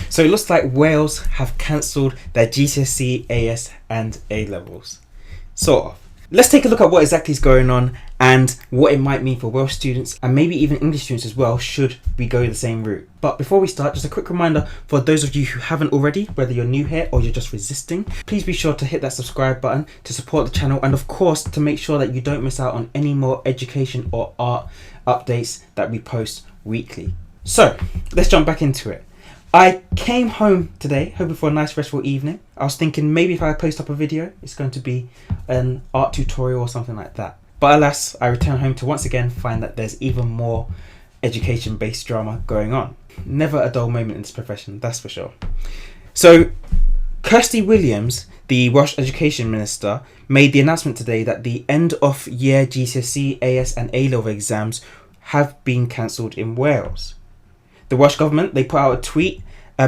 So it looks like Wales have cancelled their GCSE, AS and A levels. Sort of. Let's take a look at what exactly is going on and what it might mean for Welsh students and maybe even English students as well should we go the same route. But before we start, just a quick reminder for those of you who haven't already, whether you're new here or you're just resisting, please be sure to hit that subscribe button to support the channel and of course to make sure that you don't miss out on any more education or art updates that we post weekly. So let's jump back into it. I came home today hoping for a nice restful evening. I was thinking maybe if I post up a video, it's going to be an art tutorial or something like that. But alas, I returned home to once again find that there's even more education-based drama going on. Never a dull moment in this profession, that's for sure. So, Kirsty Williams, the Welsh Education Minister, made the announcement today that the end of year GCSE, AS and A-level exams have been cancelled in Wales. The Welsh Government, they put out a tweet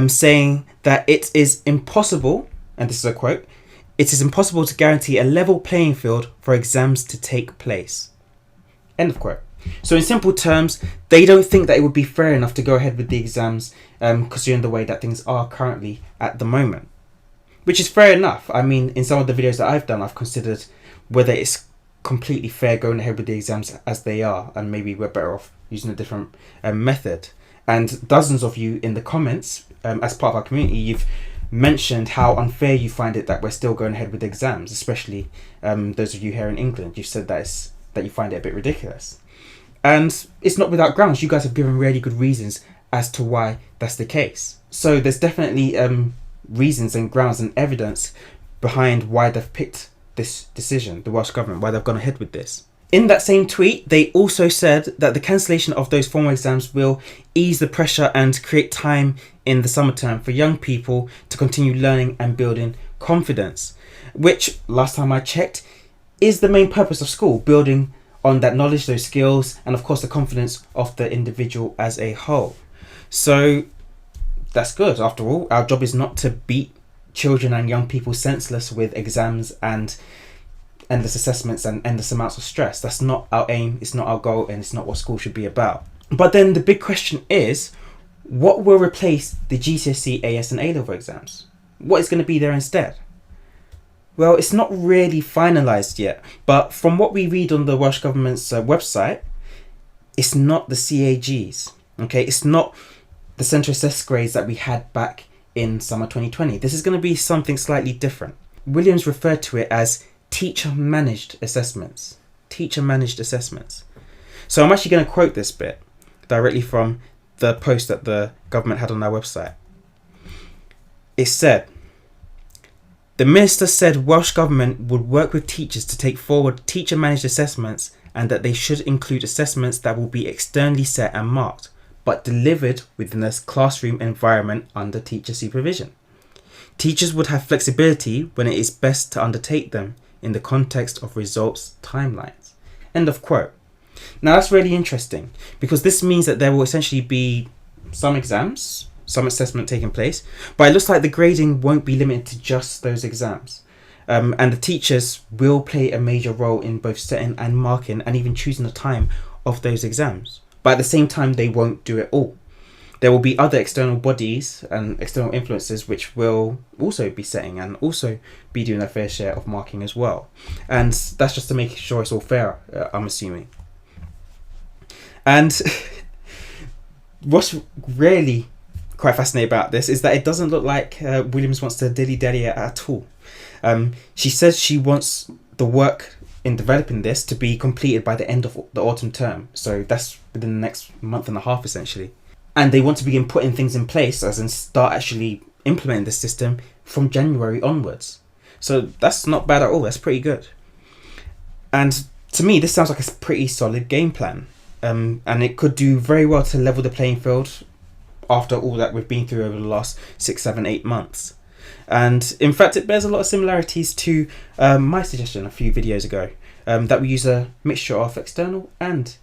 saying that it is impossible, and this is a quote, "It is impossible to guarantee a level playing field for exams to take place." End of quote. So in simple terms, they don't think that it would be fair enough to go ahead with the exams considering the way that things are currently at the moment. Which is fair enough. I mean, in some of the videos that I've done, I've considered whether it's completely fair going ahead with the exams as they are, and maybe we're better off using a different method. And dozens of you in the comments, as part of our community, you've mentioned how unfair you find it that we're still going ahead with exams, especially those of you here in England. You've said that you find it a bit ridiculous. And it's not without grounds. You guys have given really good reasons as to why that's the case. So there's definitely reasons and grounds and evidence behind why they've picked this decision, the Welsh Government, why they've gone ahead with this. In that same tweet, they also said that the cancellation of those formal exams will ease the pressure and create time in the summer term for young people to continue learning and building confidence, which, last time I checked, is the main purpose of school, building on that knowledge, those skills, and of course the confidence of the individual as a whole. So that's good. After all, our job is not to beat children and young people senseless with exams and endless assessments and endless amounts of stress. That's not our aim, it's not our goal, and it's not what school should be about. But then the big question is, what will replace the GCSE, AS and A-level exams? What is going to be there instead? Well, it's not really finalised yet, but from what we read on the Welsh Government's website, it's not the CAGs, okay? It's not the central assessed grades that we had back in summer 2020. This is going to be something slightly different. Williams referred to it as teacher-managed assessments. Teacher-managed assessments. So I'm actually going to quote this bit directly from the post that the government had on their website. It said, "The Minister said Welsh Government would work with teachers to take forward teacher-managed assessments and that they should include assessments that will be externally set and marked, but delivered within a classroom environment under teacher supervision. Teachers would have flexibility when it is best to undertake them in the context of results timelines." End of quote. Now that's really interesting because this means that there will essentially be some exams, some assessment taking place, but it looks like the grading won't be limited to just those exams. And the teachers will play a major role in both setting and marking and even choosing the time of those exams. But at the same time, they won't do it all. There will be other external bodies and external influences which will also be setting and also be doing their fair share of marking as well. And that's just to make sure it's all fair, I'm assuming. And what's really quite fascinating about this is that it doesn't look like Williams wants to dilly-dally at all. She says she wants the work in developing this to be completed by the end of the autumn term. So that's within the next month and a half essentially. And they want to begin putting things in place, as in start actually implementing this system from January onwards. So that's not bad at all, that's pretty good. And to me, this sounds like a pretty solid game plan. And it could do very well to level the playing field after all that we've been through over the last 6, 7, 8 months. And in fact, it bears a lot of similarities to my suggestion a few videos ago, that we use a mixture of external and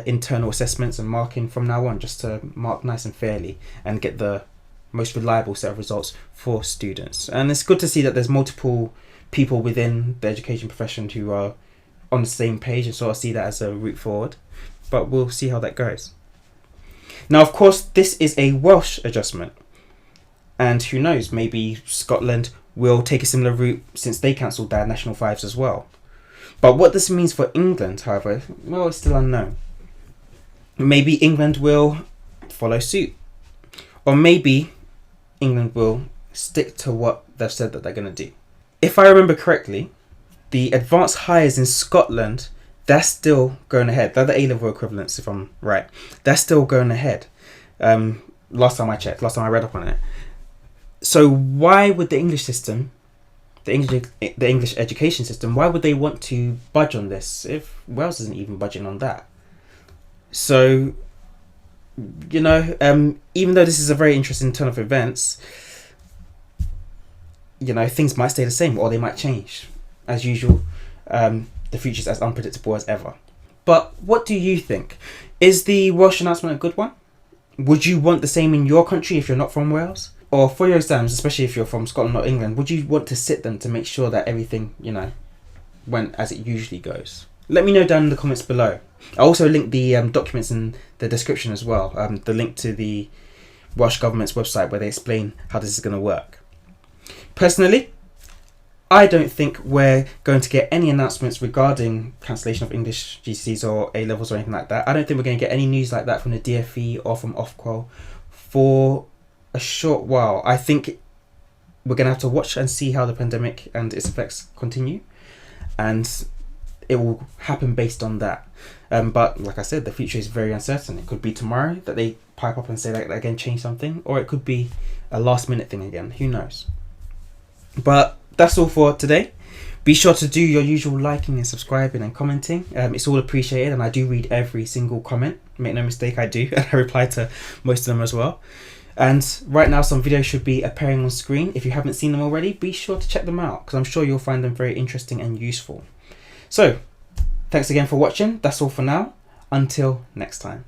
internal assessments and marking from now on, just to mark nice and fairly and get the most reliable set of results for students. And it's good to see that there's multiple people within the education profession who are on the same page and sort of see that as a route forward. But we'll see how that goes. Now, of course, this is a Welsh adjustment. And who knows, maybe Scotland will take a similar route since they cancelled their national fives as well. But what this means for England, however, well, it's still unknown. Maybe England will follow suit. Or maybe England will stick to what they've said that they're going to do. If I remember correctly, the advanced hires in Scotland, they're still going ahead. They're the A-level equivalents, if I'm right. They're still going ahead. Last time I read up on it. So why would the English system, the English education system, why would they want to budge on this if Wales isn't even budging on that? So, you know, even though this is a very interesting turn of events, you know, things might stay the same or they might change. As usual, the future's as unpredictable as ever. But what do you think? Is the Welsh announcement a good one? Would you want the same in your country if you're not from Wales? Or for your exams, especially if you're from Scotland or England, would you want to sit them to make sure that everything, you know, went as it usually goes? Let me know down in the comments below. I'll also link the documents in the description as well. The link to the Welsh Government's website where they explain how this is going to work. Personally, I don't think we're going to get any announcements regarding cancellation of English GCSEs or A-levels or anything like that. I don't think we're going to get any news like that from the DfE or from Ofqual for a short while. I think we're going to have to watch and see how the pandemic and its effects continue, and it will happen based on that. But like I said, the future is very uncertain. It could be tomorrow that they pipe up and say that they're going to change something, or it could be a last minute thing again. Who knows? But that's all for today. Be sure to do your usual liking and subscribing and commenting. It's all appreciated, and I do read every single comment. Make no mistake, I do. And I reply to most of them as well. And right now some videos should be appearing on screen. If you haven't seen them already, be sure to check them out, because I'm sure you'll find them very interesting and useful. So, thanks again for watching. That's all for now. Until next time.